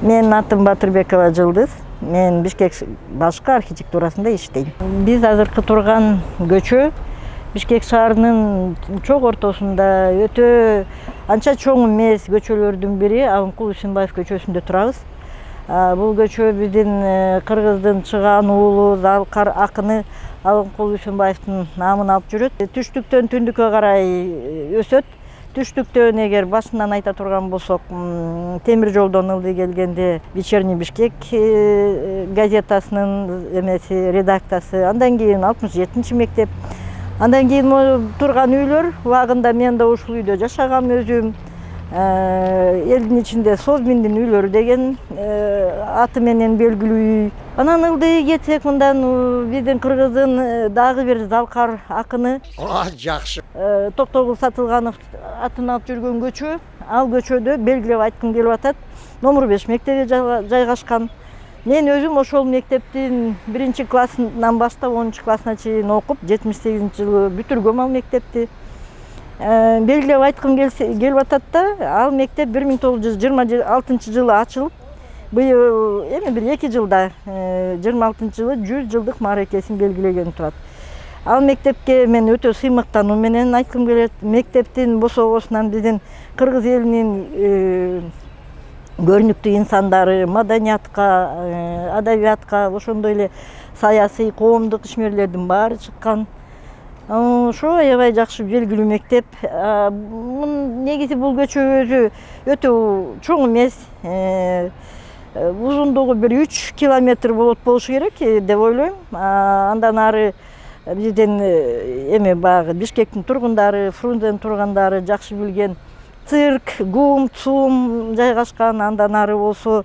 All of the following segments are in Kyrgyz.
Менин атым Батырбекова Жылдыз. Мен Бишкек башкы архитектурасында иштейм. Биз азыркы турган көчө Бишкек шаарынын чок ортосунда өтө анча чоң эмес көчөлөрдүн бири Алымкул Ушунбаев көчөсүндө турабыз. Бул көчө биздин кыргыздын чыгаан уулу Залкар акыны Алымкул Ушунбаевдин наамын алып жүрөт. Түштүктөн түндүккө карай өсөт. Түштүктөн эгер башынан айта турган болсок, темир жолдон ылдый келгенде Вечерний Бишкек газетасынын эмеси редакциясы, андан кийин 67 мектеп. Андан кийин турган үйлөр убагында мен да ушул үйдө жашагам өзүм. Элдин ичинде Созминдин үйлөрү деген аты менен белгилүү үй. Анан ылдый кетсек, мындан биздин кыргыздын дагы бир Залкар акыны жакшы. Токтогул Сатылганов атын алып жүргөн көчө. Ал көчөдө белгилеп айткым келип атат. Номер 5 мектеби жайгашкан. Мен өзүм ошол мектептин 1-классынан баштап 10 классына чейин окуп, 78-жылы бүтүргөм ал мектепти. Белгилеп айткым келип атат да, ал мектеп 1926-жылы ачылып, быйыл эми бир 2 жылда 26-жылы 100 жылдык мааракесин белгилеген турат. Ал мектепке мен өтө сыймыктануу менен айткым келет. Мектептин бособосунан биздин кыргыз элинин көрүнүктүү инсандары маданиятка, адабиятка, ошондой эле саясий, коомдук ишмерлердин баары чыккан. Ошо аябай жакшы белгилүү мектеп. Негизи бул көчө өзү өтө чоң эмес. Узундугу бир 3 километр болушу керек деп ойлойм. Андан ары биздин эми баягы Бишкектин тургундары, Фрунзенин тургандары жакшы билген цирк, ГУМ, ЦУМ жайгашкан. Андан ары болсо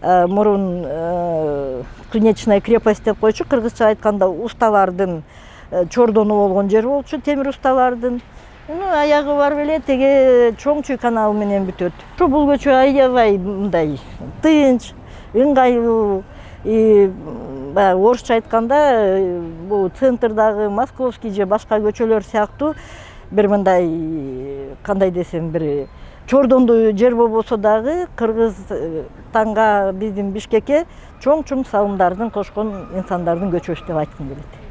мурун Кузнечная крепость деп койчу, кыргызча айтканда усталардын чордону болгон жер болчу, темир усталардын. Аягы барып эле теге Чоңчуй каналы менен бүтөт. Ошо бул көчө аябай мындай тынч, ыңгайлуу. Орусча айтканда бул центрдагы Московский же башка көчөлөр сыяктуу бир мындай, кандай десем, бир чордондуу жер болбосо дагы Кыргызстанга, биздин Бишкекке чоң салымдардын кошкон инсандардын көчөсү деп айткым келет.